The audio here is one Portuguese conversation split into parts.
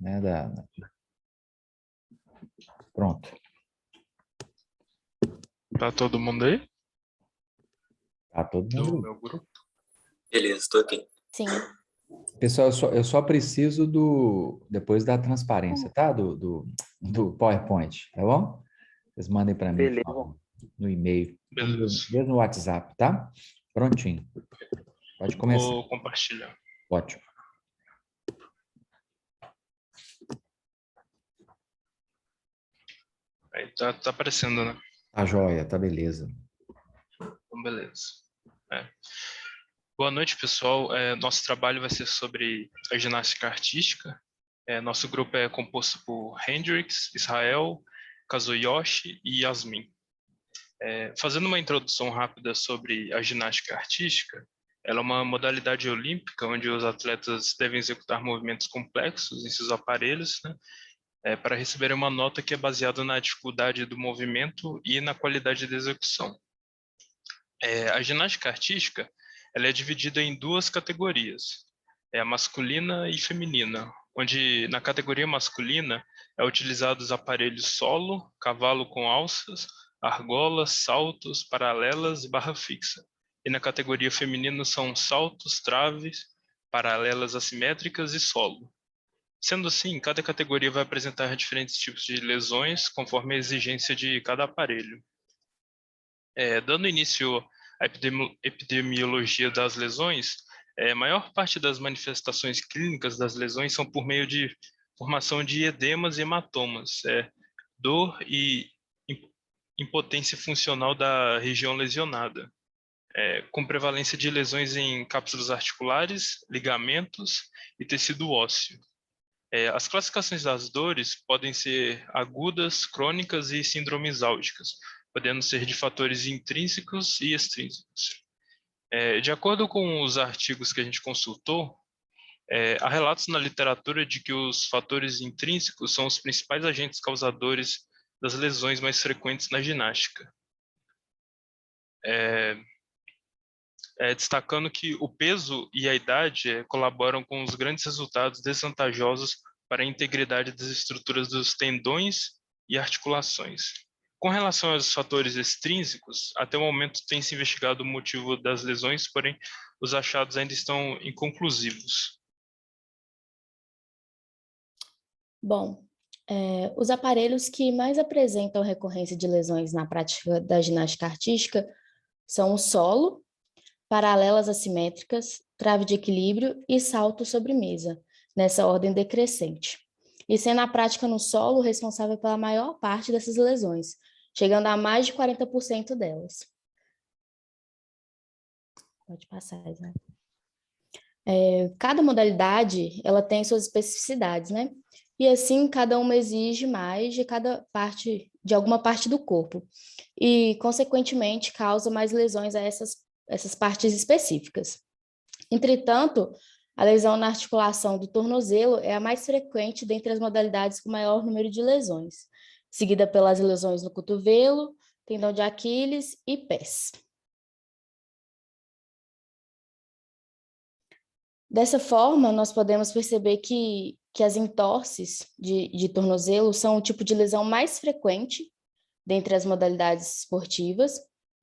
né? Pronto. Tá todo mundo aí? Tá todo Do mundo. meu grupo? Beleza, estou aqui. Sim. Pessoal, eu só preciso depois da transparência, tá? Do PowerPoint, tá bom? Vocês mandem para mim, por favor, no e-mail, Beleza. mesmo no WhatsApp, tá? Prontinho. Pode começar. Vou compartilhar. Ótimo. Aí tá aparecendo, né? Tá joia, tá beleza. Então, beleza. Boa noite, pessoal. Nosso trabalho vai ser sobre a ginástica artística. Nosso grupo é composto por Hendrix, Israel, Kazuyoshi e Yasmin. Fazendo uma introdução rápida sobre a ginástica artística, ela é uma modalidade olímpica onde os atletas devem executar movimentos complexos em seus aparelhos, né, para receberem uma nota que é baseada na dificuldade do movimento e na qualidade da execução. A ginástica artística ela é dividida em duas categorias, a masculina e feminina, onde na categoria masculina é utilizados aparelhos solo, cavalo com alças, argolas, saltos, paralelas e barra fixa. E na categoria feminina são saltos, traves, paralelas assimétricas e solo. Sendo assim, cada categoria vai apresentar diferentes tipos de lesões conforme a exigência de cada aparelho. Dando início à epidemiologia das lesões, a maior parte das manifestações clínicas das lesões são por meio de formação de edemas e hematomas, dor e impotência funcional da região lesionada, com prevalência de lesões em cápsulas articulares, ligamentos e tecido ósseo. As classificações das dores podem ser agudas, crônicas e síndromes-álgicas, podendo ser de fatores intrínsecos e extrínsecos. De acordo com os artigos que a gente consultou, há relatos na literatura de que os fatores intrínsecos são os principais agentes causadores das lesões mais frequentes na ginástica. Destacando que o peso e a idade colaboram com os grandes resultados desvantajosos para a integridade das estruturas dos tendões e articulações. Com relação aos fatores extrínsecos, até o momento tem se investigado o motivo das lesões, porém os achados ainda estão inconclusivos. Bom, os aparelhos que mais apresentam recorrência de lesões na prática da ginástica artística são o solo, paralelas assimétricas, trave de equilíbrio e salto sobre mesa, nessa ordem decrescente. E sendo a prática no solo responsável pela maior parte dessas lesões, chegando a mais de 40% delas. Pode passar, né? Cada modalidade, ela tem suas especificidades, né? E assim, cada uma exige mais de alguma parte do corpo. E, consequentemente, causa mais lesões a essas partes específicas. Entretanto, a lesão na articulação do tornozelo é a mais frequente dentre as modalidades com maior número de lesões, seguida pelas lesões no cotovelo, tendão de Aquiles e pés. Dessa forma, nós podemos perceber que as entorses de tornozelo são o tipo de lesão mais frequente dentre as modalidades esportivas,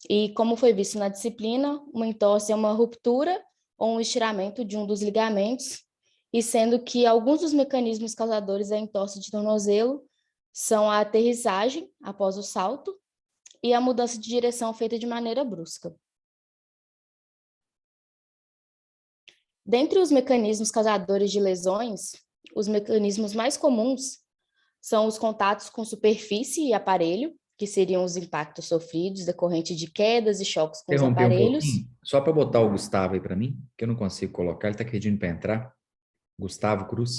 e como foi visto na disciplina, uma entorse é uma ruptura ou um estiramento de um dos ligamentos, e sendo que alguns dos mecanismos causadores da entorse de tornozelo são a aterrissagem após o salto e a mudança de direção feita de maneira brusca. Dentre os mecanismos causadores de lesões, os mecanismos mais comuns são os contatos com superfície e aparelho, que seriam os impactos sofridos decorrentes de quedas e choques com os aparelhos. Só para botar o Gustavo aí para mim, que eu não consigo colocar, ele está pedindo para entrar. Gustavo Cruz,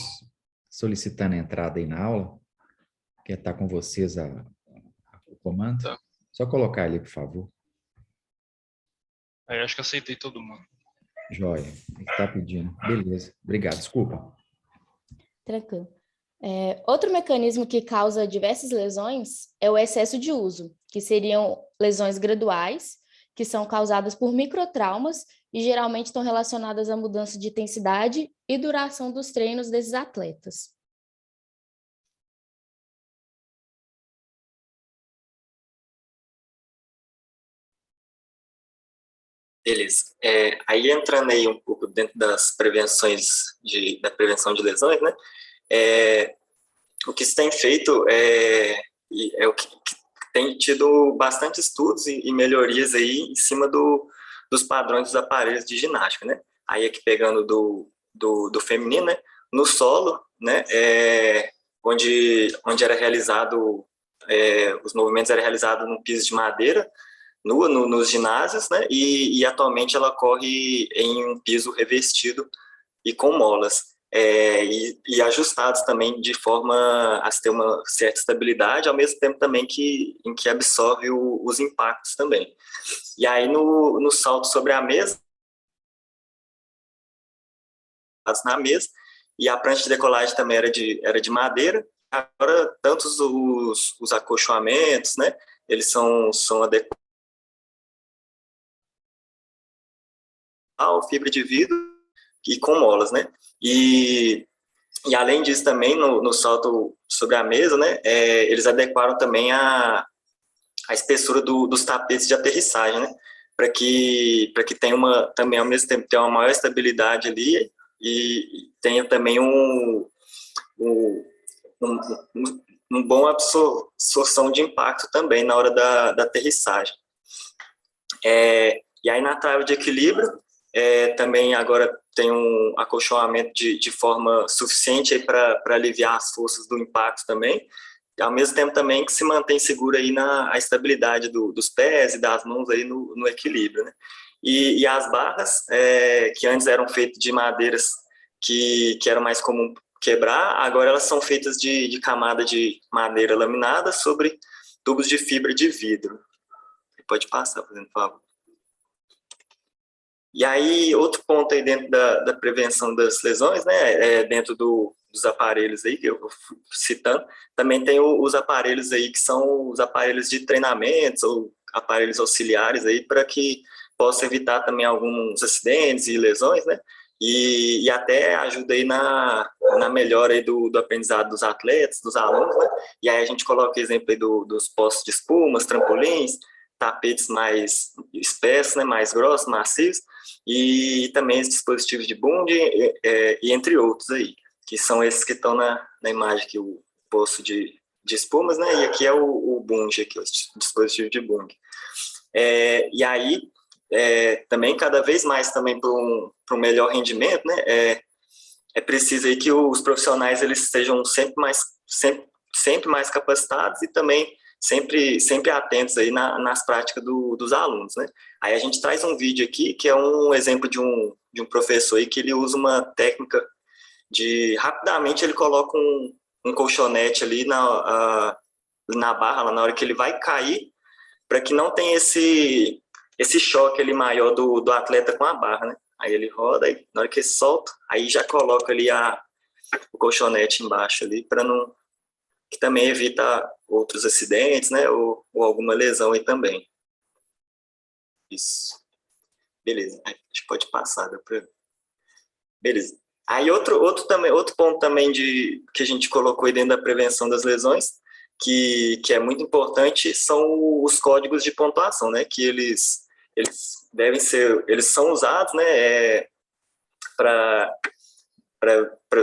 solicitando a entrada aí na aula, quer estar com vocês o comando. Tá. Só colocar ele, por favor. Acho que aceitei todo mundo. Joia, ele está pedindo. Beleza, obrigado, desculpa. Tranquilo. Outro mecanismo que causa diversas lesões é o excesso de uso, que seriam lesões graduais, que são causadas por microtraumas e geralmente estão relacionadas à mudança de intensidade e duração dos treinos desses atletas. Beleza. Aí entrando aí um pouco dentro das prevenções da prevenção de lesões, né? O que se tem feito é o que tem tido bastante estudos e melhorias aí em cima dos padrões dos aparelhos de ginástica, né? Aí aqui pegando do feminino, né? No solo, né? Onde era realizado, os movimentos eram realizados num piso de madeira, nua nos ginásios, né? E atualmente ela corre em um piso revestido e com molas. E ajustados também de forma a ter uma certa estabilidade, ao mesmo tempo também em que absorve os impactos também. E aí no salto sobre a mesa, na mesa, e a prancha de decolagem também era de madeira. Agora, tanto os acolchoamentos, né, eles são adequados ao fibra de vidro e com molas, né? E além disso também, no salto sobre a mesa, né, eles adequaram também a espessura dos tapetes de aterrissagem, né, para que tenha também ao mesmo tempo tenha uma maior estabilidade ali e tenha também um bom absorção de impacto também na hora da aterrissagem. E aí na trave de equilíbrio, também agora tem um acolchoamento de forma suficiente para aliviar as forças do impacto também, ao mesmo tempo também que se mantém seguro aí a estabilidade dos pés e das mãos aí no equilíbrio, né? E as barras, que antes eram feitas de madeiras que era mais comum quebrar, agora elas são feitas de camada de madeira laminada sobre tubos de fibra de vidro. Pode passar, por favor. E aí, outro ponto aí dentro da prevenção das lesões, né, dentro dos aparelhos aí que eu fui citando, também tem os aparelhos aí que são os aparelhos de treinamentos ou aparelhos auxiliares aí para que possa evitar também alguns acidentes e lesões, né, e até ajuda aí na melhora aí do aprendizado dos atletas, dos alunos, né, e aí a gente coloca exemplo aí dos postos de espumas, trampolins, tapetes mais espessos, né, mais grossos, macios, e também os dispositivos de Bund, e entre outros aí, que são esses que estão na imagem aqui, o poço de espumas, né, e aqui é o Bund, aqui, o dispositivo de Bund. E aí, também, cada vez mais também para um melhor rendimento, né, é preciso aí que os profissionais eles estejam sempre mais capacitados e também sempre atentos aí nas práticas dos alunos, né? Aí a gente traz um vídeo aqui que é um exemplo de um professor aí que ele usa uma técnica rapidamente ele coloca um colchonete ali na barra, lá na hora que ele vai cair, para que não tenha esse choque ali maior do atleta com a barra, né? Aí ele roda, aí na hora que ele solta, aí já coloca ali o colchonete embaixo ali, para não... que também evita outros acidentes, né, ou alguma lesão aí também. Isso. Beleza, a gente pode passar, beleza. Aí outro ponto também que a gente colocou aí dentro da prevenção das lesões, que é muito importante, são os códigos de pontuação, né, que eles são usados, né, para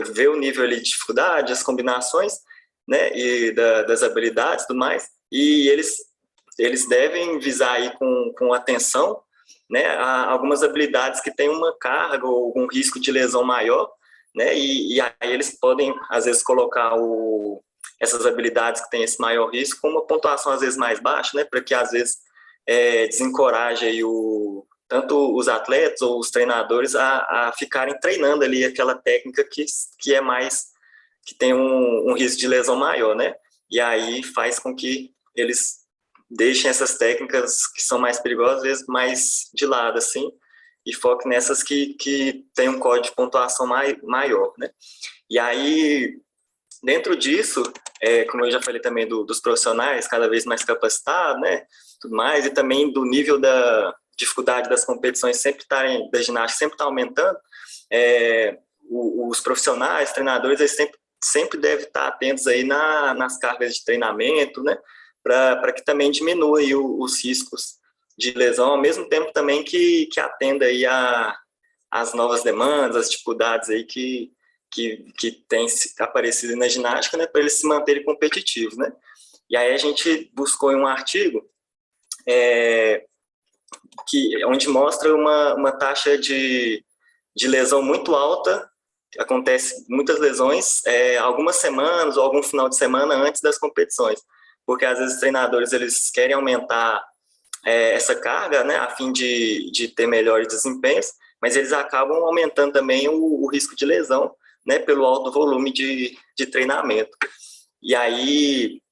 ver o nível ali de dificuldade, as combinações, né, e das habilidades e tudo mais, e eles devem visar aí com atenção, né, a algumas habilidades que têm uma carga ou algum risco de lesão maior, né, e aí eles podem, às vezes, colocar essas habilidades que têm esse maior risco com uma pontuação, às vezes, mais baixa, né, para que, às vezes, desencoraje aí tanto os atletas ou os treinadores a ficarem treinando ali aquela técnica que é mais... que tem um risco de lesão maior, né? E aí faz com que eles deixem essas técnicas que são mais perigosas, às vezes, mais de lado, assim, e foquem nessas que tem um código de pontuação maior, né? E aí, dentro disso, como eu já falei também dos profissionais cada vez mais capacitados, né? Tudo mais, e também do nível da dificuldade das competições da ginástica sempre está aumentando, os profissionais, treinadores, eles sempre devem estar atentos aí nas cargas de treinamento, né, para que também diminua aí os riscos de lesão, ao mesmo tempo também que atenda aí as novas demandas, as dificuldades aí que tem aparecido na ginástica, né, para eles se manterem competitivos, né? E aí a gente buscou em um artigo onde mostra uma taxa de lesão muito alta, acontece muitas lesões algumas semanas ou algum final de semana antes das competições, porque às vezes os treinadores eles querem aumentar essa carga, né, a fim de ter melhores desempenhos, mas eles acabam aumentando também o risco de lesão, né, pelo alto volume de treinamento. E aí,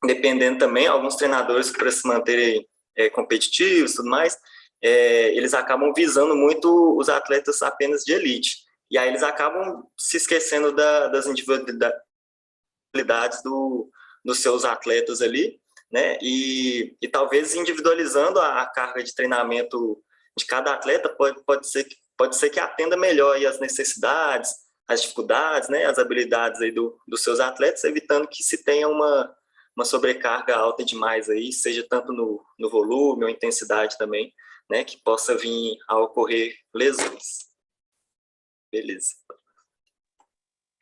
dependendo também, alguns treinadores para se manterem competitivos e tudo mais, eles acabam visando muito os atletas apenas de elite. E aí eles acabam se esquecendo das individualidades dos seus atletas ali, né? E talvez individualizando a carga de treinamento de cada atleta pode ser que atenda melhor aí as necessidades, as dificuldades, né? As habilidades aí dos seus atletas, evitando que se tenha uma sobrecarga alta demais aí, seja tanto no volume ou intensidade também, né? Que possa vir a ocorrer lesões. Beleza.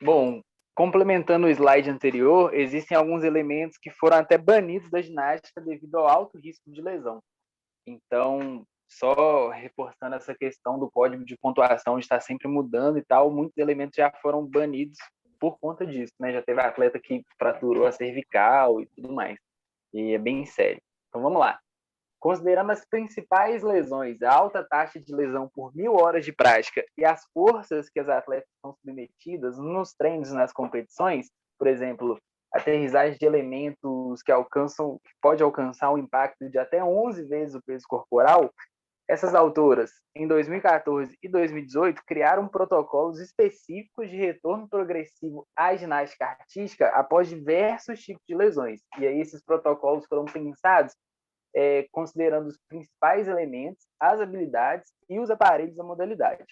Bom, complementando o slide anterior, existem alguns elementos que foram até banidos da ginástica devido ao alto risco de lesão. Então, só reforçando essa questão do código de pontuação de estar sempre mudando e tal, muitos elementos já foram banidos por conta disso, né? Já teve atleta que fraturou a cervical e tudo mais. E é bem sério. Então, vamos lá. Considerando as principais lesões, a alta taxa de lesão por 1.000 horas de prática e as forças que as atletas são submetidas nos treinos e nas competições, por exemplo, aterrissagem de elementos que pode alcançar um impacto de até 11 vezes o peso corporal, essas autoras, em 2014 e 2018, criaram protocolos específicos de retorno progressivo à ginástica artística após diversos tipos de lesões. E aí esses protocolos foram pensados considerando os principais elementos, as habilidades e os aparelhos da modalidade.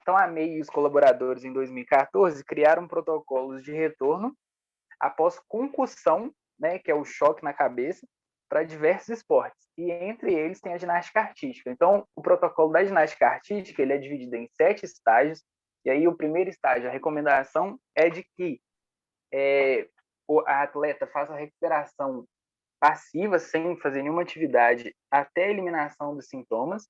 Então, a MEI e os colaboradores, em 2014, criaram protocolos de retorno após concussão, né, que é o choque na cabeça, para diversos esportes. E entre eles tem a ginástica artística. Então, o protocolo da ginástica artística ele é dividido em 7 estágios. E aí, o primeiro estágio, a recomendação é de que a atleta faça a recuperação passiva, sem fazer nenhuma atividade, até a eliminação dos sintomas.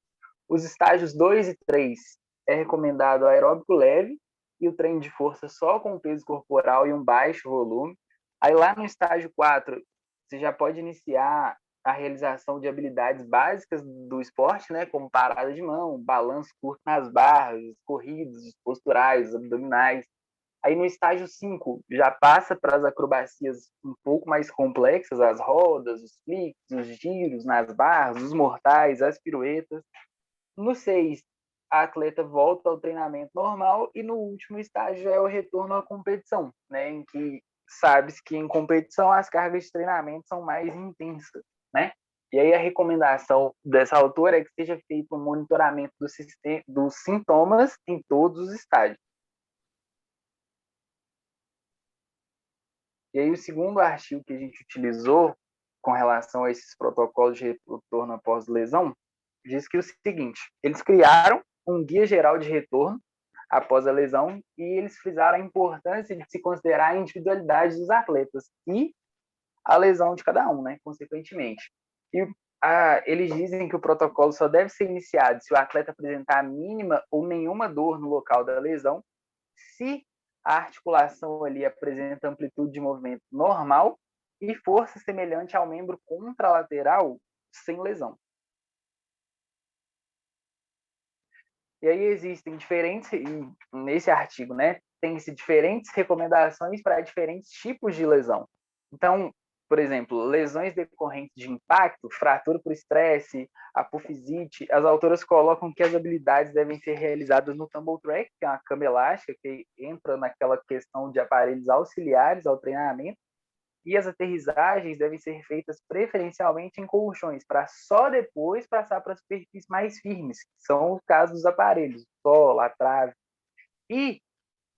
Os estágios 2 e 3 é recomendado aeróbico leve e o treino de força só com peso corporal e um baixo volume. Aí lá no estágio 4, você já pode iniciar a realização de habilidades básicas do esporte, né, como parada de mão, balanço curto nas barras, corridas, posturais, abdominais. Aí no estágio 5 já passa para as acrobacias um pouco mais complexas, as rodas, os flips, os giros nas barras, os mortais, as piruetas. No 6, a atleta volta ao treinamento normal e no último estágio é o retorno à competição, né, em que sabe-se que em competição as cargas de treinamento são mais intensas, né? E aí a recomendação dessa autora é que seja feito um monitoramento dos sintomas em todos os estágios. E aí o segundo artigo que a gente utilizou com relação a esses protocolos de retorno após lesão diz que o seguinte: eles criaram um guia geral de retorno após a lesão e eles frisaram a importância de se considerar a individualidade dos atletas e a lesão de cada um, né, consequentemente. E eles dizem que o protocolo só deve ser iniciado se o atleta apresentar a mínima ou nenhuma dor no local da lesão, se a articulação ali apresenta amplitude de movimento normal e força semelhante ao membro contralateral sem lesão. E aí existem nesse artigo, né, tem-se diferentes recomendações para diferentes tipos de lesão. Então, por exemplo, lesões decorrentes de impacto, fratura por estresse, apofisite, as autoras colocam que as habilidades devem ser realizadas no tumble track, que é uma cama elástica que entra naquela questão de aparelhos auxiliares ao treinamento, e as aterrissagens devem ser feitas preferencialmente em colchões, para só depois passar para superfícies mais firmes, que são os casos dos aparelhos, solo, a trave. E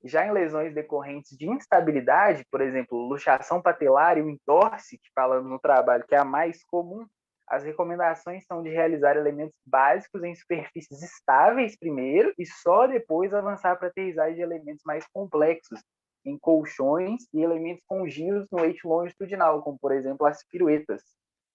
Já em lesões decorrentes de instabilidade, por exemplo, luxação patelar e o entorse, que falamos no trabalho, que é a mais comum, as recomendações são de realizar elementos básicos em superfícies estáveis primeiro e só depois avançar para a aterrissagem de elementos mais complexos, em colchões e elementos com giros no eixo longitudinal, como, por exemplo, as piruetas.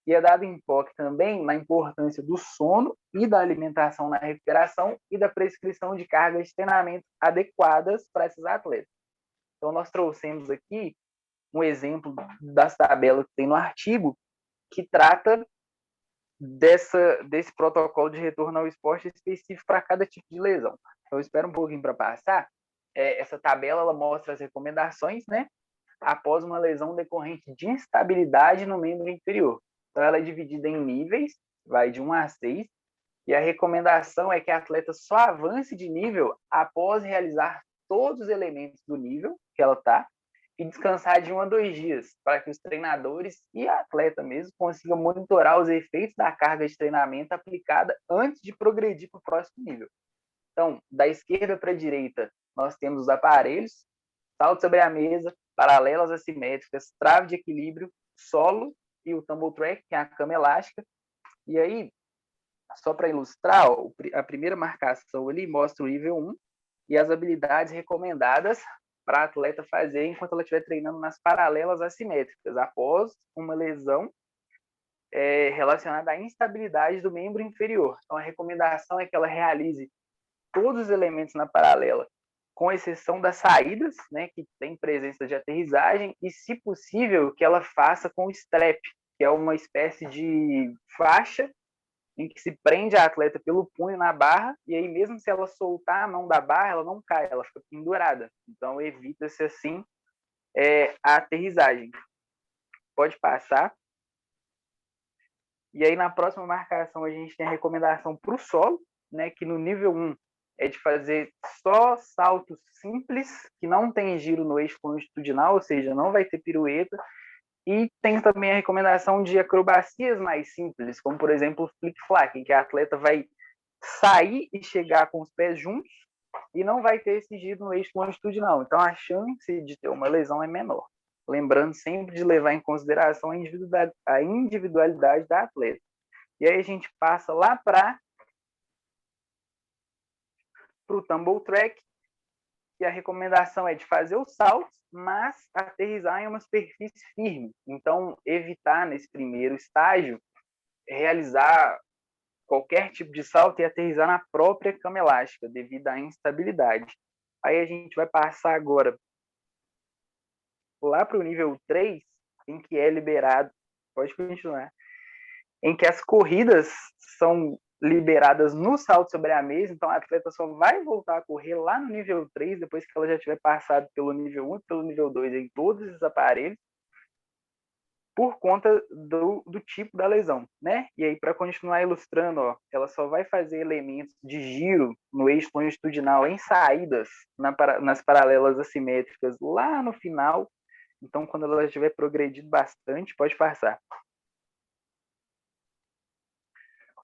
E é dado enfoque também na importância do sono e da alimentação na recuperação e da prescrição de cargas de treinamento adequadas para esses atletas. Então, nós trouxemos aqui um exemplo das tabelas que tem no artigo que trata desse protocolo de retorno ao esporte específico para cada tipo de lesão. Então, espero um pouquinho para passar. Essa tabela ela mostra as recomendações, né, após uma lesão decorrente de instabilidade no membro inferior. Então, ela é dividida em níveis, vai de 1 a 6, e a recomendação é que a atleta só avance de nível após realizar todos os elementos do nível que ela está e descansar de 1 a 2 dias, para que os treinadores e a atleta mesmo consigam monitorar os efeitos da carga de treinamento aplicada antes de progredir para o próximo nível. Então, da esquerda para a direita, nós temos os aparelhos, salto sobre a mesa, paralelas assimétricas, trave de equilíbrio, solo e o tumble track, que é a cama elástica. E aí, só para ilustrar, ó, a primeira marcação ali mostra o nível 1 e as habilidades recomendadas para a atleta fazer enquanto ela estiver treinando nas paralelas assimétricas, após uma lesão relacionada à instabilidade do membro inferior. Então, a recomendação é que ela realize todos os elementos na paralela, com exceção das saídas, né, que tem presença de aterrissagem, e, se possível, que ela faça com strap, que é uma espécie de faixa em que se prende a atleta pelo punho na barra, e aí mesmo se ela soltar a mão da barra, ela não cai, ela fica pendurada. Então, evita-se, assim, a aterrissagem. Pode passar. E aí, na próxima marcação, a gente tem a recomendação para o solo, né, que no nível 1 é de fazer só saltos simples, que não tem giro no eixo longitudinal, ou seja, não vai ter pirueta. E tem também a recomendação de acrobacias mais simples, como, por exemplo, o flick-flack, em que a atleta vai sair e chegar com os pés juntos e não vai ter esse giro no eixo longitudinal. Então, a chance de ter uma lesão é menor. Lembrando sempre de levar em consideração a individualidade da atleta. E aí a gente passa lá para o tumble track, e a recomendação é de fazer os saltos, mas aterrissar em uma superfície firme. Então, evitar, nesse primeiro estágio, realizar qualquer tipo de salto e aterrissar na própria cama elástica, devido à instabilidade. Aí a gente vai passar agora lá para o nível 3, em que é liberado, pode continuar, em que as corridas são liberadas no salto sobre a mesa, então a atleta só vai voltar a correr lá no nível 3, depois que ela já tiver passado pelo nível 1 e pelo nível 2 em todos esses aparelhos, por conta do tipo da lesão, né? E aí, para continuar ilustrando, ó, ela só vai fazer elementos de giro no eixo longitudinal em saídas nas paralelas assimétricas lá no final. Então, quando ela estiver progredido bastante, pode passar.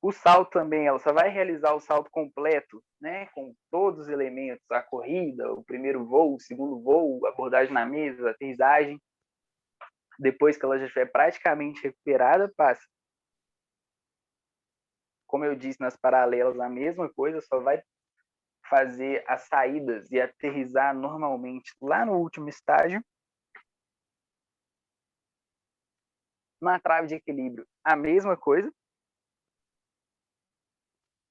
O salto também, ela só vai realizar o salto completo, né, com todos os elementos, a corrida, o primeiro voo, o segundo voo, a abordagem na mesa, a aterrissagem. Depois que ela já estiver praticamente recuperada, passa. Como eu disse, nas paralelas, a mesma coisa, só vai fazer as saídas e aterrissar normalmente lá no último estágio. Na trave de equilíbrio, a mesma coisa.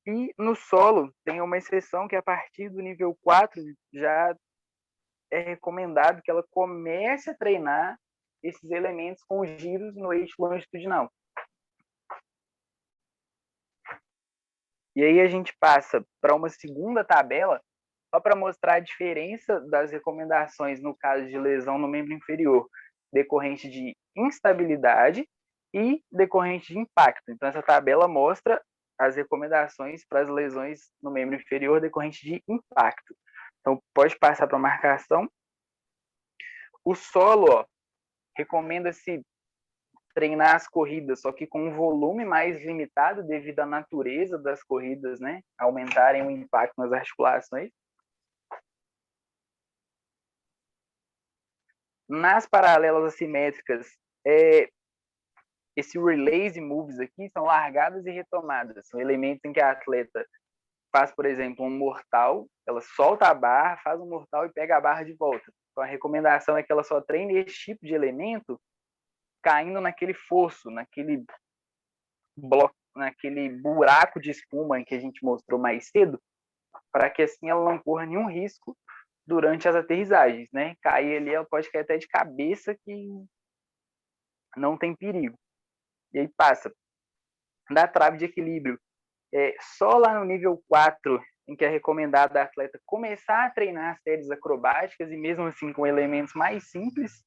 E no solo, tem uma exceção que a partir do nível 4 já é recomendado que ela comece a treinar esses elementos com giros no eixo longitudinal. E aí a gente passa para uma segunda tabela, só para mostrar a diferença das recomendações no caso de lesão no membro inferior, decorrente de instabilidade e decorrente de impacto. Então, essa tabela mostra as recomendações para as lesões no membro inferior decorrente de impacto. Então, pode passar para a marcação. O solo, recomenda-se treinar as corridas, só que com um volume mais limitado devido à natureza das corridas, né? Aumentarem o impacto nas articulações. Nas paralelas assimétricas, esse relays e moves aqui são largadas e retomadas. São elementos em que a atleta faz, por exemplo, um mortal, ela solta a barra, faz um mortal e pega a barra de volta. Então, a recomendação é que ela só treine esse tipo de elemento caindo naquele fosso, naquele bloco, naquele buraco de espuma que a gente mostrou mais cedo, para que assim ela não corra nenhum risco durante as aterrissagens, né? Cair ali, ela pode cair até de cabeça, que não tem perigo. E aí passa da trave de equilíbrio. Só lá no nível 4, em que é recomendado a atleta começar a treinar séries acrobáticas, e mesmo assim com elementos mais simples.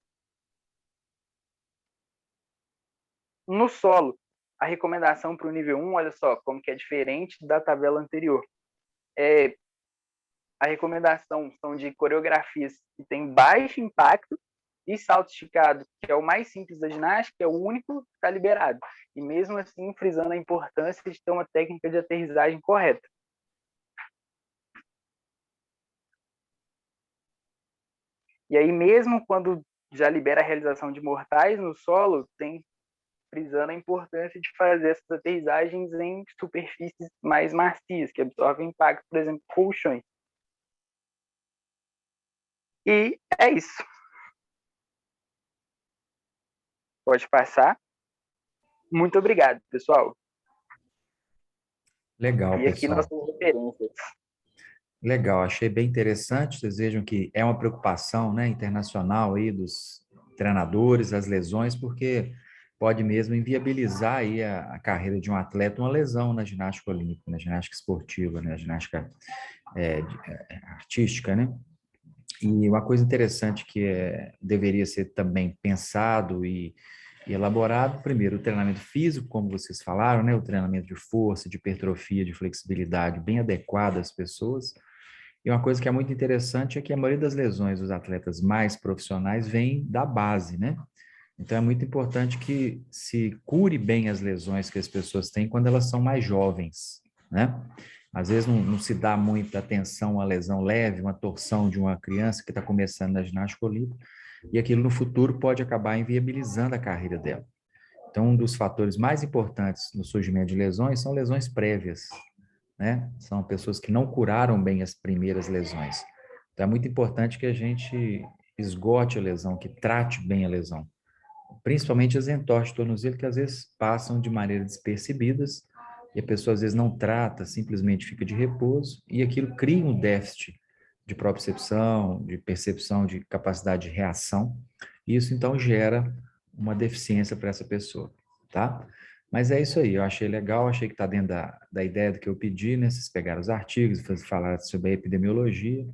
No solo, a recomendação para o nível 1, olha só como que é diferente da tabela anterior. A recomendação são de coreografias que têm baixo impacto, e salto esticado, que é o mais simples da ginástica, é o único que está liberado. E mesmo assim, frisando a importância de ter uma técnica de aterrissagem correta. E aí, mesmo quando já libera a realização de mortais no solo, tem frisando a importância de fazer essas aterrissagens em superfícies mais macias, que absorvem impacto, por exemplo, colchões. E é isso. Pode passar. Muito obrigado, pessoal. Legal, E aqui pessoal. nossas referências. Legal, achei bem interessante. Vocês vejam que é uma preocupação, né, internacional aí dos treinadores, as lesões, porque pode mesmo inviabilizar aí a carreira de um atleta, uma lesão na ginástica olímpica, na ginástica esportiva, na ginástica artística, né? E uma coisa interessante que deveria ser também pensado e elaborado, primeiro, o treinamento físico, como vocês falaram, né? O treinamento de força, de hipertrofia, de flexibilidade, bem adequado às pessoas. E uma coisa que é muito interessante é que a maioria das lesões dos atletas mais profissionais vem da base, né? Então é muito importante que se cure bem as lesões que as pessoas têm quando elas são mais jovens, né? Às vezes não se dá muita atenção à lesão leve, uma torção de uma criança que está começando na ginástica olímpica, e aquilo no futuro pode acabar inviabilizando a carreira dela. Então, um dos fatores mais importantes no surgimento de lesões são lesões prévias, né? São pessoas que não curaram bem as primeiras lesões. Então, é muito importante que a gente esgote a lesão, que trate bem a lesão. Principalmente as entorses de tornozelo, que às vezes passam de maneira despercebidas, e a pessoa às vezes não trata, simplesmente fica de repouso, e aquilo cria um déficit de propriocepção, de percepção, de capacidade de reação, e isso então gera uma deficiência para essa pessoa, tá? Mas é isso aí, eu achei legal, achei que está dentro da ideia do que eu pedi, né? Vocês pegaram os artigos, falaram sobre a epidemiologia.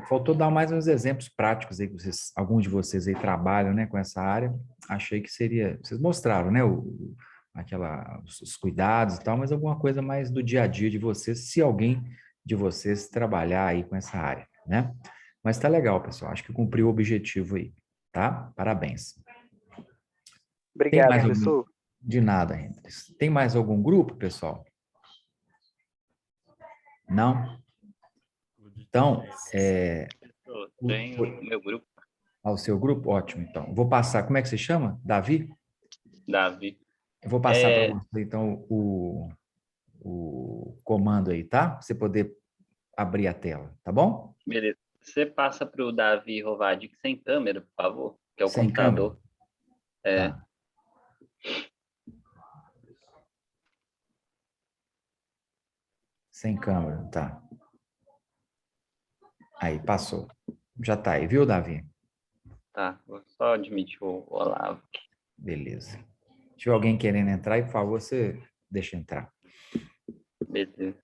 Faltou dar mais uns exemplos práticos aí, que alguns de vocês aí trabalham, né, com essa área. Achei que seria, vocês mostraram, né, os cuidados e tal, mas alguma coisa mais do dia a dia de vocês, se alguém de vocês trabalhar aí com essa área, né? Mas tá legal, pessoal, acho que cumpriu o objetivo aí, tá? Parabéns. Tem Obrigado, mais algum? professor. De nada, Hendrix. Tem mais algum grupo, pessoal? Não? Então, Eu tenho o meu grupo, ao seu grupo? Ótimo, então. Vou passar, como é que você chama? Davi? Davi. Eu vou passar para você, então, o comando aí, tá? Pra você poder abrir a tela, tá bom? Beleza. Você passa para o Davi Rovadic sem câmera, por favor, que é o Sem câmera? computador. Tá. Sem câmera, tá. Aí, passou. Já tá aí, viu, Davi? Tá, vou só admitir o Olavo. Beleza. Se tiver alguém querendo entrar, aí, por favor, você deixa entrar. Beleza.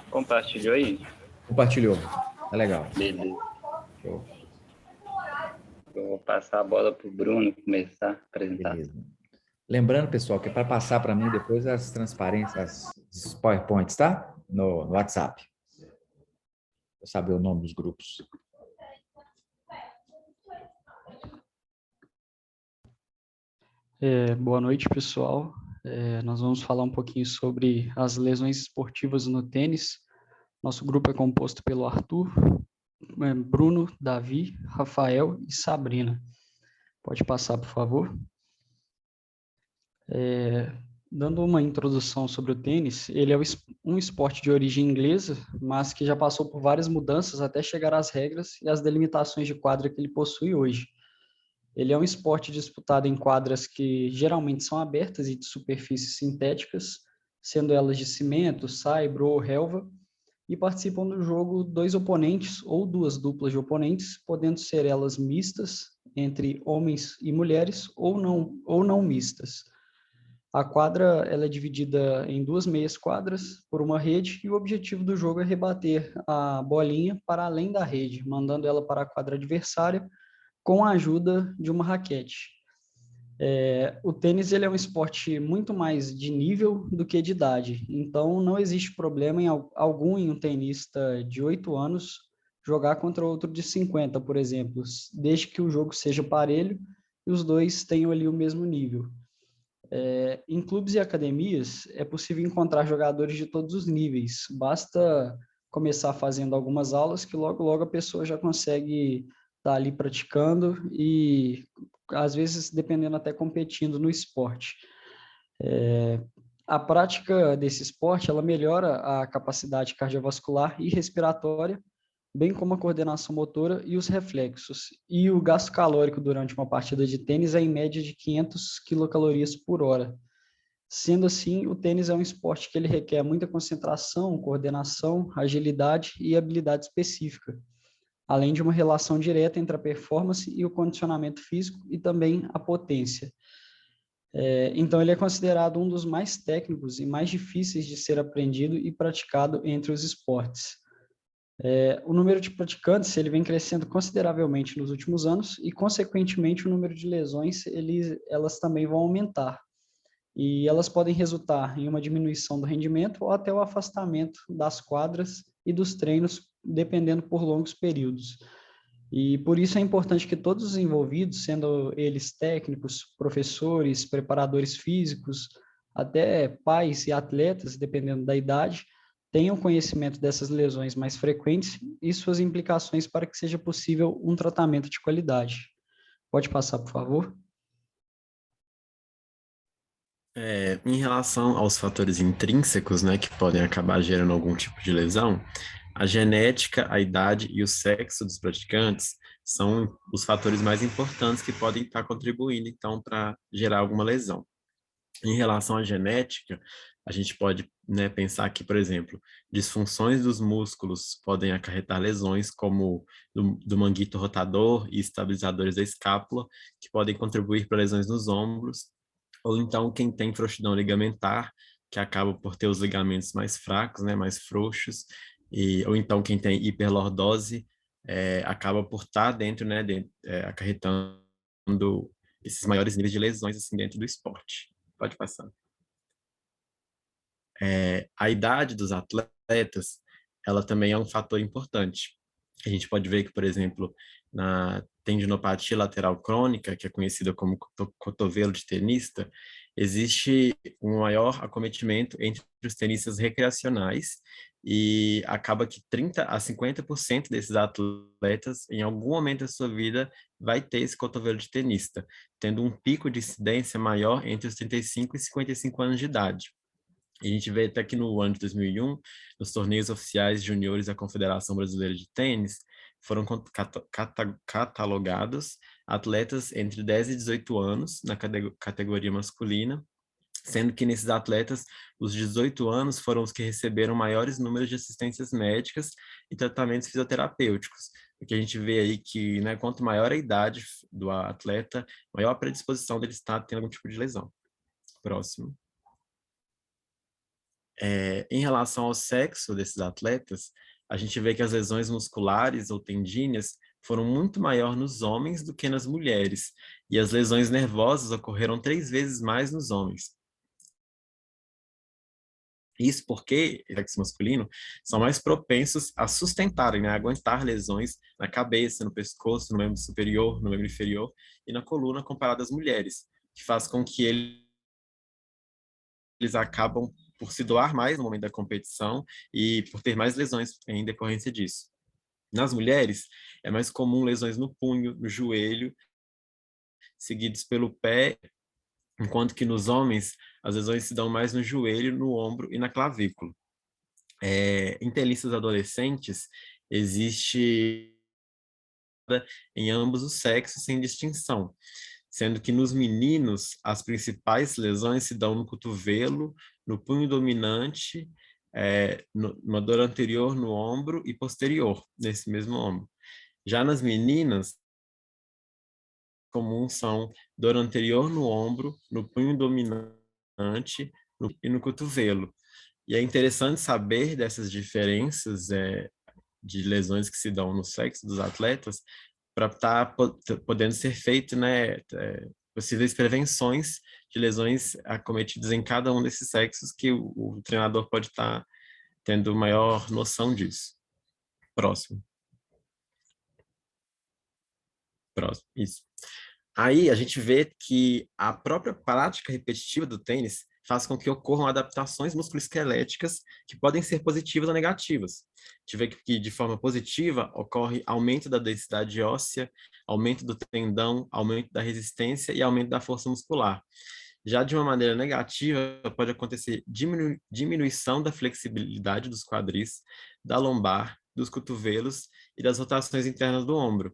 Compartilhou aí? Compartilhou. Tá legal. Beleza. Show. Eu vou passar a bola para o Bruno começar a apresentar. Beleza. Lembrando, pessoal, que é para passar para mim depois as transparências, os PowerPoints, tá? No WhatsApp. Vou saber o nome dos grupos. Boa noite, pessoal. Nós vamos falar um pouquinho sobre as lesões esportivas no tênis. Nosso grupo é composto pelo Arthur, Bruno, Davi, Rafael e Sabrina. Pode passar, por favor. Dando uma introdução sobre o tênis, ele é um esporte de origem inglesa, mas que já passou por várias mudanças até chegar às regras e às delimitações de quadra que ele possui hoje. Ele é um esporte disputado em quadras que geralmente são abertas e de superfícies sintéticas, sendo elas de cimento, saibro ou relva, e participam do jogo 2 oponentes ou 2 duplas de oponentes, podendo ser elas mistas, entre homens e mulheres, ou não mistas. A quadra ela é dividida em 2 meias quadras por uma rede, e o objetivo do jogo é rebater a bolinha para além da rede, mandando ela para a quadra adversária, com a ajuda de uma raquete. O tênis ele é um esporte muito mais de nível do que de idade, então não existe problema algum em um tenista de 8 anos jogar contra outro de 50, por exemplo, desde que o jogo seja parelho e os dois tenham ali o mesmo nível. Em clubes e academias é possível encontrar jogadores de todos os níveis, basta começar fazendo algumas aulas que logo a pessoa já consegue estar ali praticando e às vezes dependendo até competindo no esporte. A prática desse esporte ela melhora a capacidade cardiovascular e respiratória, bem como a coordenação motora e os reflexos. E o gasto calórico durante uma partida de tênis é em média de 500 quilocalorias por hora. Sendo assim, o tênis é um esporte que ele requer muita concentração, coordenação, agilidade e habilidade específica, além de uma relação direta entre a performance e o condicionamento físico e também a potência. Então, ele é considerado um dos mais técnicos e mais difíceis de ser aprendido e praticado entre os esportes. O número de praticantes ele vem crescendo consideravelmente nos últimos anos e, consequentemente, o número de lesões elas também vão aumentar. E elas podem resultar em uma diminuição do rendimento ou até o afastamento das quadras e dos treinos, dependendo por longos períodos. E por isso é importante que todos os envolvidos, sendo eles técnicos, professores, preparadores físicos, até pais e atletas, dependendo da idade, tenham conhecimento dessas lesões mais frequentes e suas implicações para que seja possível um tratamento de qualidade. Pode passar, por favor? Em relação aos fatores intrínsecos, né, que podem acabar gerando algum tipo de lesão, a genética, a idade e o sexo dos praticantes são os fatores mais importantes que podem estar contribuindo, então, para gerar alguma lesão. Em relação à genética, a gente pode, né, pensar que, por exemplo, disfunções dos músculos podem acarretar lesões como do manguito rotador e estabilizadores da escápula, que podem contribuir para lesões nos ombros, ou então quem tem frouxidão ligamentar, que acaba por ter os ligamentos mais fracos, né, mais frouxos, ou então quem tem hiperlordose, acaba por estar dentro, né, acarretando esses maiores níveis de lesões assim, dentro do esporte. Pode passar. A idade dos atletas, ela também é um fator importante. A gente pode ver que, por exemplo, na tendinopatia lateral crônica, que é conhecida como cotovelo de tenista, existe um maior acometimento entre os tenistas recreacionais e acaba que 30 a 50% desses atletas, em algum momento da sua vida, vai ter esse cotovelo de tenista, tendo um pico de incidência maior entre os 35 e 55 anos de idade. E a gente vê até que no ano de 2001, nos torneios oficiais juniores da Confederação Brasileira de Tênis, foram catalogados atletas entre 10 e 18 anos na categoria masculina, sendo que nesses atletas, os 18 anos foram os que receberam maiores números de assistências médicas e tratamentos fisioterapêuticos. Porque a gente vê aí que, né, quanto maior a idade do atleta, maior a predisposição dele estar tendo algum tipo de lesão. Próximo. Em relação ao sexo desses atletas, a gente vê que as lesões musculares ou tendíneas foram muito maior nos homens do que nas mulheres, e as lesões nervosas ocorreram 3 vezes mais nos homens. Isso porque o sexo masculino são mais propensos a sustentarem, né, a aguentar lesões na cabeça, no pescoço, no membro superior, no membro inferior e na coluna comparado às mulheres. que faz com que eles acabam por se doar mais no momento da competição e por ter mais lesões em decorrência disso. Nas mulheres, é mais comum lesões no punho, no joelho, seguidos pelo pé, enquanto que nos homens, as lesões se dão mais no joelho, no ombro e na clavícula. Em tenistas adolescentes, existe em ambos os sexos, sem distinção, sendo que nos meninos, as principais lesões se dão no cotovelo, no punho dominante, numa dor anterior no ombro e posterior, nesse mesmo ombro. Já nas meninas, comuns são dor anterior no ombro, no punho dominante e no cotovelo. E é interessante saber dessas diferenças de lesões que se dão no sexo dos atletas para estar podendo ser feito, né, possíveis prevenções de lesões acometidas em cada um desses sexos que o treinador pode estar tendo maior noção disso. Próximo. Isso. Aí a gente vê que a própria prática repetitiva do tênis faz com que ocorram adaptações musculoesqueléticas que podem ser positivas ou negativas. A gente vê que de forma positiva ocorre aumento da densidade óssea, aumento do tendão, aumento da resistência e aumento da força muscular. Já de uma maneira negativa, pode acontecer diminuição da flexibilidade dos quadris, da lombar, dos cotovelos e das rotações internas do ombro,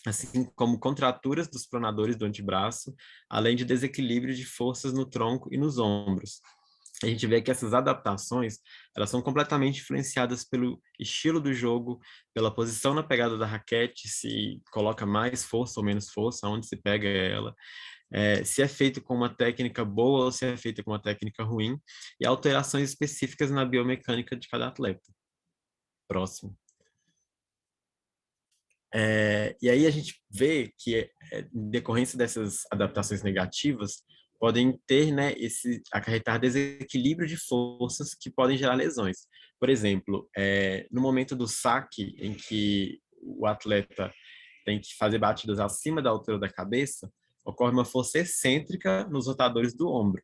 assim como contraturas dos pronadores do antebraço, além de desequilíbrio de forças no tronco e nos ombros. A gente vê que essas adaptações, elas são completamente influenciadas pelo estilo do jogo, pela posição na pegada da raquete, se coloca mais força ou menos força, onde se pega ela, se é feito com uma técnica boa ou se é feito com uma técnica ruim, e alterações específicas na biomecânica de cada atleta. Próximo. E aí a gente vê que, em decorrência dessas adaptações negativas, podem ter, né, acarretar desequilíbrio de forças que podem gerar lesões. Por exemplo, no momento do saque, em que o atleta tem que fazer batidas acima da altura da cabeça, ocorre uma força excêntrica nos rotadores do ombro,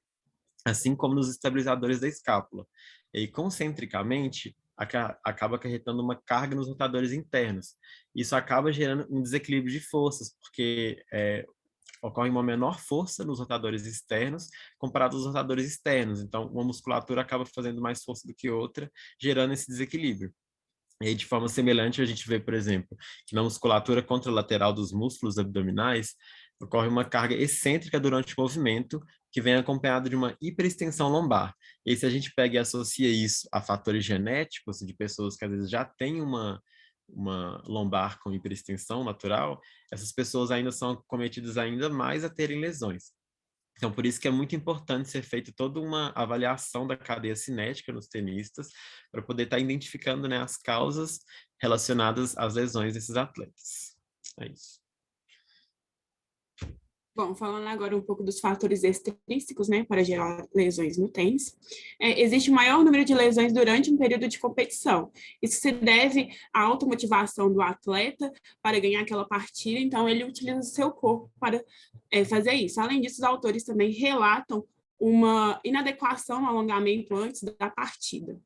assim como nos estabilizadores da escápula. E concentricamente, acaba acarretando uma carga nos rotadores internos. Isso acaba gerando um desequilíbrio de forças, porque ocorre uma menor força nos rotadores externos comparado aos rotadores externos. Então, uma musculatura acaba fazendo mais força do que outra, gerando esse desequilíbrio. E aí, de forma semelhante, a gente vê, por exemplo, que na musculatura contralateral dos músculos abdominais, ocorre uma carga excêntrica durante o movimento, que vem acompanhado de uma hiperextensão lombar. E se a gente pega e associa isso a fatores genéticos, de pessoas que às vezes já têm uma lombar com hiperextensão natural, essas pessoas ainda são acometidas ainda mais a terem lesões. Então, por isso que é muito importante ser feita toda uma avaliação da cadeia cinética nos tenistas, para poder estar identificando, né, as causas relacionadas às lesões desses atletas. É isso. Bom, falando agora um pouco dos fatores extrínsecos, né, para gerar lesões no tênis, existe um maior número de lesões durante um período de competição. Isso se deve à automotivação do atleta para ganhar aquela partida, então ele utiliza o seu corpo para fazer isso. Além disso, os autores também relatam uma inadequação no alongamento antes da partida.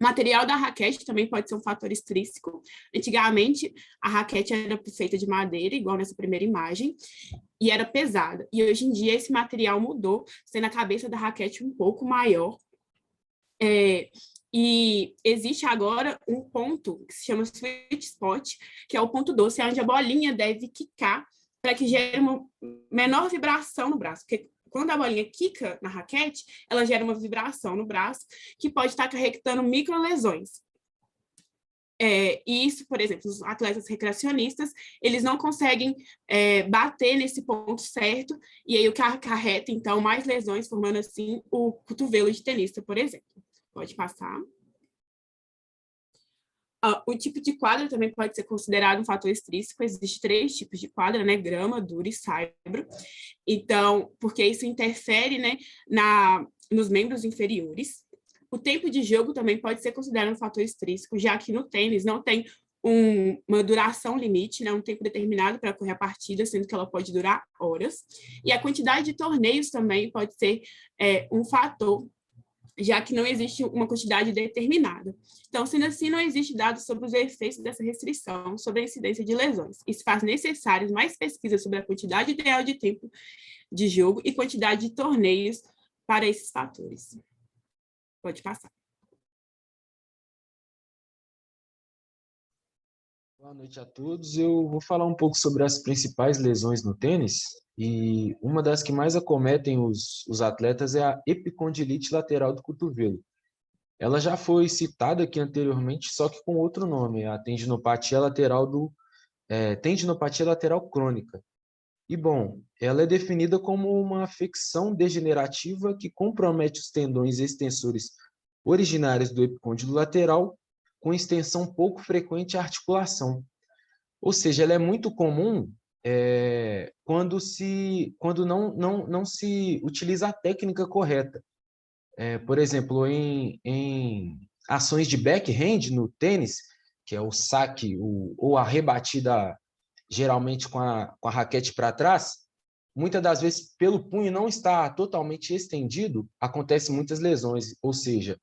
O material da raquete também pode ser um fator extrínseco. Antigamente, a raquete era feita de madeira, igual nessa primeira imagem, e era pesada. E hoje em dia esse material mudou, sendo a cabeça da raquete um pouco maior. E existe agora um ponto que se chama sweet spot, que é o ponto doce, onde a bolinha deve quicar para que gere uma menor vibração no braço, porque quando a bolinha quica na raquete, ela gera uma vibração no braço que pode estar acarretando microlesões. E isso, por exemplo, os atletas recreacionistas, eles não conseguem bater nesse ponto certo, e aí o que acarreta, então, mais lesões, formando, assim, o cotovelo de tenista, por exemplo. Pode passar. O tipo de quadra também pode ser considerado um fator extrínseco. Existem 3 tipos de quadra, né? Grama, dura e saibro. Então, porque isso interfere, né, nos membros inferiores. O tempo de jogo também pode ser considerado um fator extrínseco, já que no tênis não tem uma duração limite, né, um tempo determinado para ocorrer a partida, sendo que ela pode durar horas. E a quantidade de torneios também pode ser um fator, já que não existe uma quantidade determinada. Então, sendo assim, não existe dados sobre os efeitos dessa restrição sobre a incidência de lesões. Isso faz necessárias mais pesquisas sobre a quantidade ideal de tempo de jogo e quantidade de torneios para esses fatores. Pode passar. Boa noite a todos. Eu vou falar um pouco sobre as principais lesões no tênis, e uma das que mais acometem os atletas é a epicondilite lateral do cotovelo. Ela já foi citada aqui anteriormente, só que com outro nome, a tendinopatia lateral tendinopatia lateral crônica. E, bom, ela é definida como uma afecção degenerativa que compromete os tendões extensores originários do epicôndilo lateral, com extensão pouco frequente à articulação. Ou seja, ela é muito comum quando não se utiliza a técnica correta. Por exemplo, em ações de backhand no tênis, que é o saque ou a rebatida geralmente com a raquete para trás, muitas das vezes, pelo punho não estar totalmente estendido, acontecem muitas lesões. Ou seja,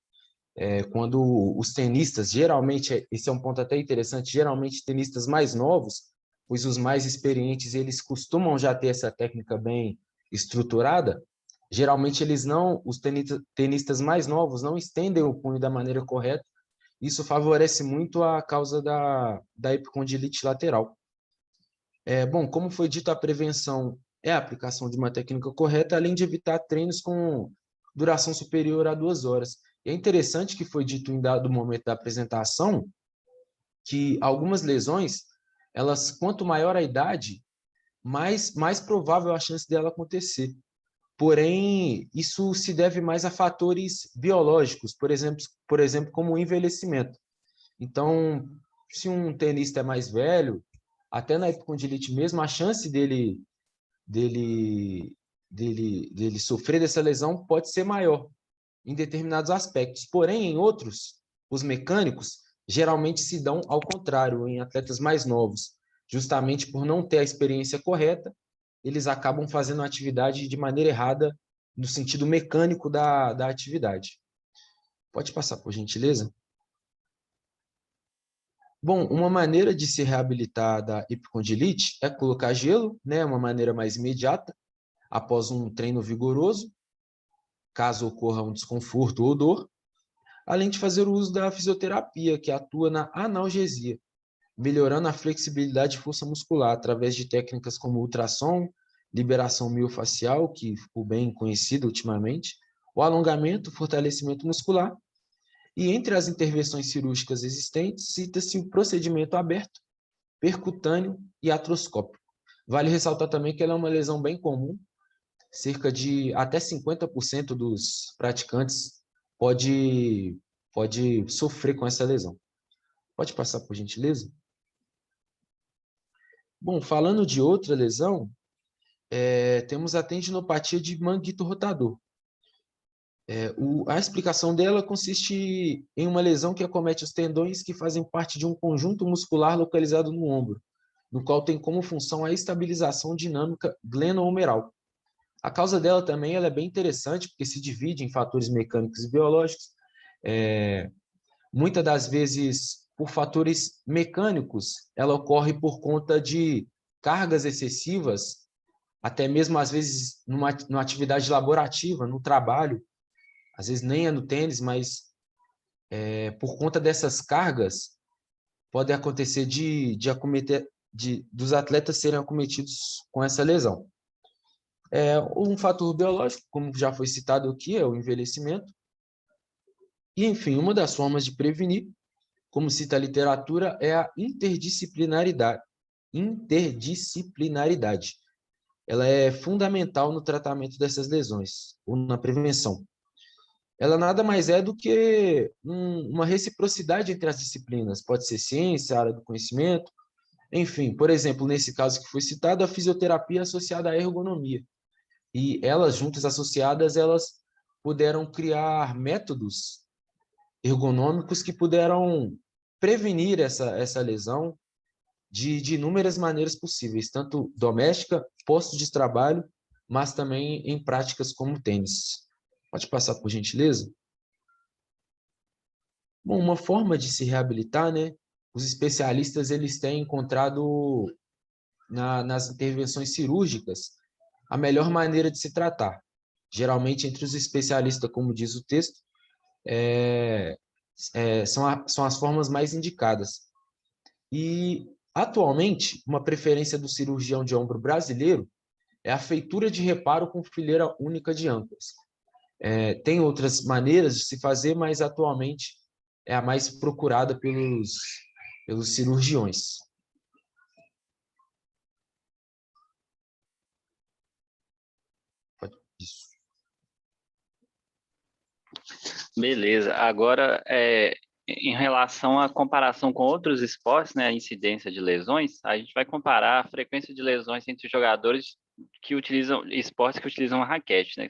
quando os tenistas, geralmente, esse é um ponto até interessante, geralmente tenistas mais novos, pois os mais experientes, eles costumam já ter essa técnica bem estruturada, geralmente os tenistas mais novos não estendem o punho da maneira correta, isso favorece muito a causa da epicondilite lateral. Bom, como foi dito, a prevenção é a aplicação de uma técnica correta, além de evitar treinos com duração superior a 2 horas. E é interessante que foi dito em dado momento da apresentação que algumas lesões, quanto maior a idade, mais provável a chance dela acontecer. Porém, isso se deve mais a fatores biológicos, por exemplo, como o envelhecimento. Então, se um tenista é mais velho, até na epicondilite mesmo, a chance dele sofrer dessa lesão pode ser maior em determinados aspectos. Porém, em outros, os mecânicos geralmente se dão ao contrário, em atletas mais novos. Justamente por não ter a experiência correta, eles acabam fazendo a atividade de maneira errada no sentido mecânico da atividade. Pode passar, por gentileza? Bom, uma maneira de se reabilitar da epicondilite é colocar gelo, né, uma maneira mais imediata, após um treino vigoroso, caso ocorra um desconforto ou dor, além de fazer o uso da fisioterapia, que atua na analgesia, melhorando a flexibilidade e força muscular através de técnicas como ultrassom, liberação miofascial, que ficou bem conhecida ultimamente, o alongamento, fortalecimento muscular. E entre as intervenções cirúrgicas existentes, cita-se o procedimento aberto, percutâneo e artroscópico. Vale ressaltar também que ela é uma lesão bem comum, cerca de até 50% dos praticantes pode sofrer com essa lesão. Pode passar, por gentileza? Bom, falando de outra lesão, temos a tendinopatia de manguito rotador. A explicação dela consiste em uma lesão que acomete os tendões que fazem parte de um conjunto muscular localizado no ombro, no qual tem como função a estabilização dinâmica glenohumeral. A causa dela também ela é bem interessante, porque se divide em fatores mecânicos e biológicos. Muitas das vezes, por fatores mecânicos, ela ocorre por conta de cargas excessivas, até mesmo às vezes numa atividade laborativa, no trabalho, às vezes nem é no tênis, mas por conta dessas cargas, pode acontecer dos atletas serem acometidos com essa lesão. Um fator biológico, como já foi citado aqui, é o envelhecimento. E, enfim, uma das formas de prevenir, como cita a literatura, é a interdisciplinaridade. Ela é fundamental no tratamento dessas lesões, ou na prevenção. Ela nada mais é do que uma reciprocidade entre as disciplinas. Pode ser ciência, área do conhecimento, enfim. Por exemplo, nesse caso que foi citado, a fisioterapia associada à ergonomia. E elas, juntas, associadas, elas puderam criar métodos ergonômicos que puderam prevenir essa lesão de inúmeras maneiras possíveis, tanto doméstica, posto de trabalho, mas também em práticas como tênis. Pode passar, por gentileza? Bom, uma forma de se reabilitar, né? Os especialistas eles têm encontrado nas intervenções cirúrgicas a melhor maneira de se tratar. Geralmente, entre os especialistas, como diz o texto, são as formas mais indicadas. E, atualmente, uma preferência do cirurgião de ombro brasileiro é a feitura de reparo com fileira única de âncoras. Tem outras maneiras de se fazer, mas atualmente é a mais procurada pelos cirurgiões. Isso. Beleza. Agora, em relação à comparação com outros esportes, né, a incidência de lesões, a gente vai comparar a frequência de lesões entre jogadores que utilizam esportes que utilizam a raquete, né?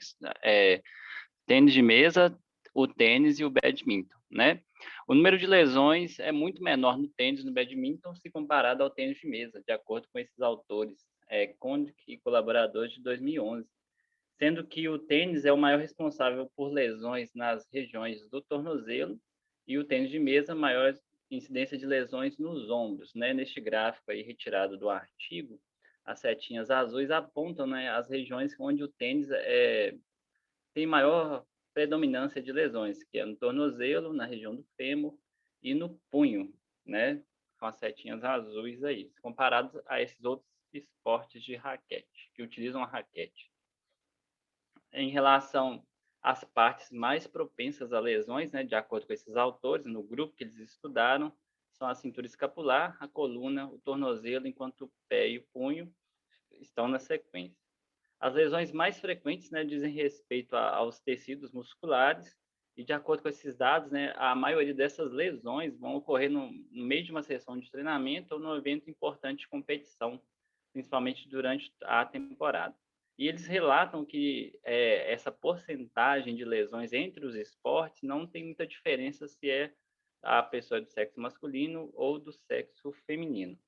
Tênis de mesa, o tênis e o badminton, né? O número de lesões é muito menor no tênis e no badminton se comparado ao tênis de mesa, de acordo com esses autores, Conde e colaboradores de 2011. Sendo que o tênis é o maior responsável por lesões nas regiões do tornozelo e o tênis de mesa, maior incidência de lesões nos ombros, né? Neste gráfico aí retirado do artigo, as setinhas azuis apontam, né, as regiões onde o tênis tem maior predominância de lesões, que é no tornozelo, na região do fêmur e no punho, né? Com as setinhas azuis aí, comparados a esses outros esportes de raquete, que utilizam a raquete. Em relação às partes mais propensas a lesões, né, de acordo com esses autores, no grupo que eles estudaram, são a cintura escapular, a coluna, o tornozelo, enquanto o pé e o punho estão na sequência. As lesões mais frequentes, né, dizem respeito aos tecidos musculares, e de acordo com esses dados, né, a maioria dessas lesões vão ocorrer no meio de uma sessão de treinamento ou num evento importante de competição, principalmente durante a temporada. E eles relatam que essa porcentagem de lesões entre os esportes não tem muita diferença se é a pessoa do sexo masculino ou do sexo feminino.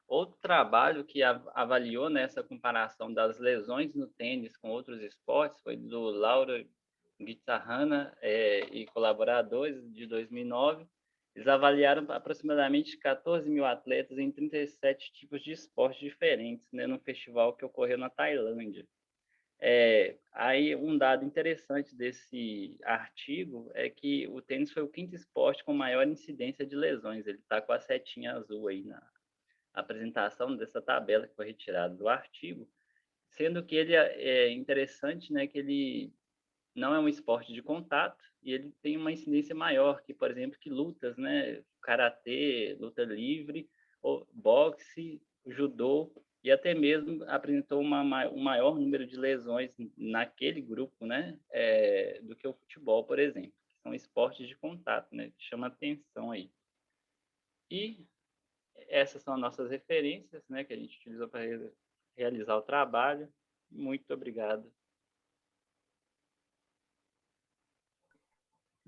Outro trabalho que avaliou nessa comparação das lesões no tênis com outros esportes foi do Laura Guitarrana e colaboradores, de 2009. Eles avaliaram aproximadamente 14 mil atletas em 37 tipos de esportes diferentes, né, num festival que ocorreu na Tailândia. Aí um dado interessante desse artigo é que o tênis foi o quinto esporte com maior incidência de lesões. Ele está com a setinha azul aí na apresentação dessa tabela que foi retirada do artigo, sendo que ele é interessante, né, que ele não é um esporte de contato e ele tem uma incidência maior que, por exemplo, que lutas, né, karatê, luta livre, ou boxe, judô, e até mesmo apresentou um maior número de lesões naquele grupo, né, do que o futebol, por exemplo. São esportes de contato, né, que chama atenção aí. E essas são as nossas referências, né, que a gente utilizou para realizar o trabalho. Muito obrigado.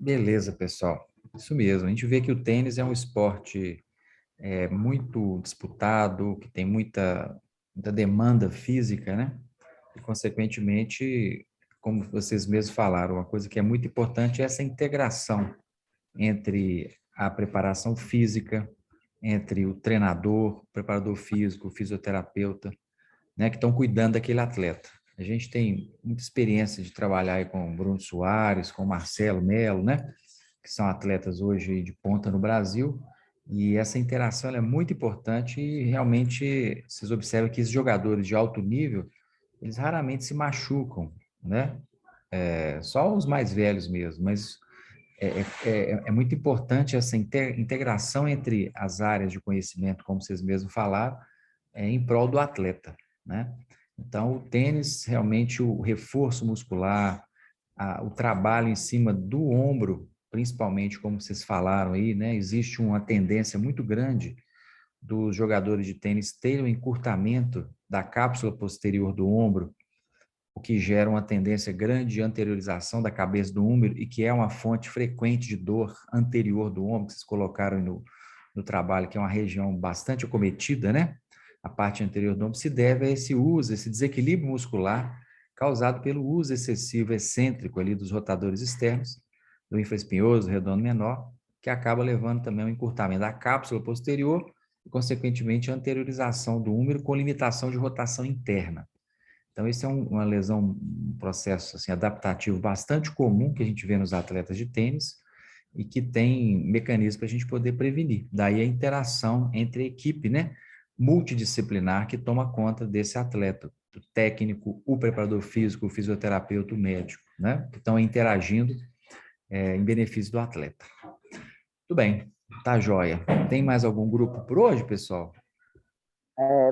Beleza, pessoal. Isso mesmo. A gente vê que o tênis é um esporte muito disputado, que tem muita demanda física, né? E, consequentemente, como vocês mesmos falaram, uma coisa que é muito importante é essa integração entre a preparação física, entre o treinador, o preparador físico, o fisioterapeuta, né, que estão cuidando daquele atleta. A gente tem muita experiência de trabalhar aí com o Bruno Soares, com o Marcelo Melo, né, que são atletas hoje de ponta no Brasil, e essa interação é muito importante e realmente vocês observam que esses jogadores de alto nível, eles raramente se machucam, né? Só os mais velhos mesmo, mas é muito importante essa integração entre as áreas de conhecimento, como vocês mesmos falaram, em prol do atleta, né? Então, o tênis, realmente, o reforço muscular, o trabalho em cima do ombro, principalmente, como vocês falaram aí, né? Existe uma tendência muito grande dos jogadores de tênis terem um encurtamento da cápsula posterior do ombro, o que gera uma tendência grande de anteriorização da cabeça do húmero e que é uma fonte frequente de dor anterior do ombro, que vocês colocaram no trabalho, que é uma região bastante acometida, né? A parte anterior do ombro se deve a esse uso, esse desequilíbrio muscular causado pelo uso excessivo excêntrico ali dos rotadores externos, do infraespinhoso, redondo menor, que acaba levando também ao encurtamento da cápsula posterior e, consequentemente, a anteriorização do húmero com limitação de rotação interna. Então, esse é uma lesão, um processo assim, adaptativo bastante comum que a gente vê nos atletas de tênis e que tem mecanismos para a gente poder prevenir. Daí a interação entre a equipe, né, multidisciplinar que toma conta desse atleta, o técnico, o preparador físico, o fisioterapeuta, o médico, né, que estão interagindo em benefício do atleta. Tudo bem, tá joia. Tem mais algum grupo por hoje, pessoal?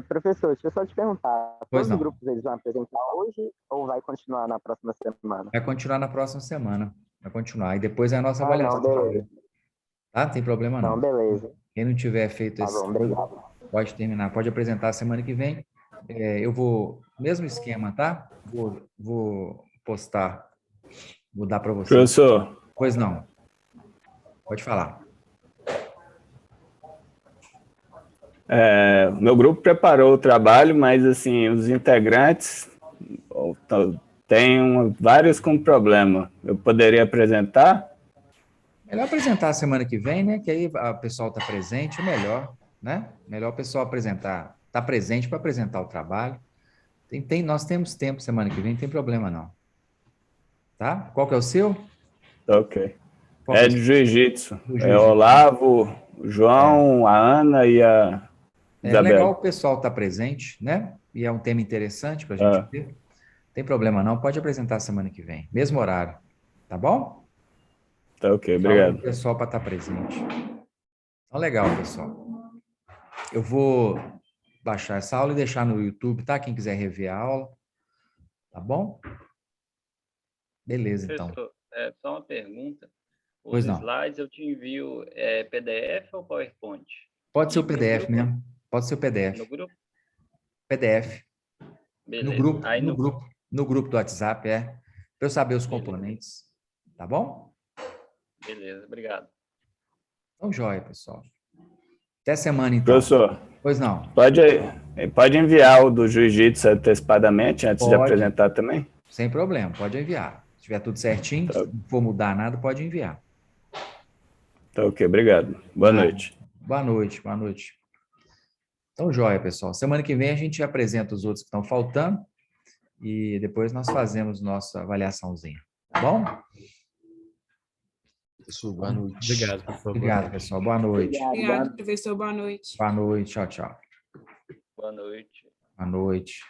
Professor, deixa eu só te perguntar, Pois todos não. os grupos eles vão apresentar hoje ou vai continuar na próxima semana? Vai continuar na próxima semana, vai continuar. E depois é a nossa Não, avaliação. beleza. Tá? Não tem problema não. Não, beleza. Quem não tiver feito Tá esse, bom, obrigado. pode terminar, pode apresentar semana que vem. Eu vou, mesmo esquema, tá? Vou postar, vou dar para você. Professor, Pois não. Pode falar. meu grupo preparou o trabalho, mas assim, os integrantes têm vários com problema. Eu poderia apresentar? Melhor apresentar semana que vem, né? Que aí o pessoal está presente, melhor, né? Melhor o pessoal apresentar, tá presente para apresentar o trabalho. Nós temos tempo semana que vem, não tem problema não. Tá? Qual que é o seu? Ok. Qual que é o De seu? jiu-jitsu. Do jiu-jitsu. Olavo, o João, a Ana e a É Isabel. legal o pessoal estar presente, né? E é um tema interessante para a gente ver. Não tem problema não, pode apresentar semana que vem, mesmo horário, tá bom? Tá ok, Fala obrigado. pro pessoal para estar presente. Então, legal, pessoal. Eu vou baixar essa aula e deixar no YouTube, tá? Quem quiser rever a aula, tá bom? Beleza, então. Professor, só uma pergunta. Os Pois não. slides eu te envio PDF ou PowerPoint? Pode ser o No PDF grupo? mesmo. Pode ser o PDF. No grupo? PDF. Beleza. No grupo, Aí no grupo do WhatsApp, para eu saber os componentes. Tá bom? Beleza, obrigado. Então, joia, pessoal. Até semana, então. Professor, Pois não. pode enviar o do jiu-jitsu antecipadamente, antes de Pode. apresentar também? Sem problema, pode enviar. Se tiver tudo certinho, Tá. se não for mudar nada, pode enviar. Tá ok, obrigado. Boa noite. Boa noite, boa noite. Então, joia, pessoal. Semana que vem a gente apresenta os outros que estão faltando e depois nós fazemos nossa avaliaçãozinha, tá bom? Professor, boa noite. Obrigado, professor. Obrigado, pessoal. Boa noite. Obrigado, professor. Boa noite. Boa noite. Tchau, tchau. Boa noite. Boa noite.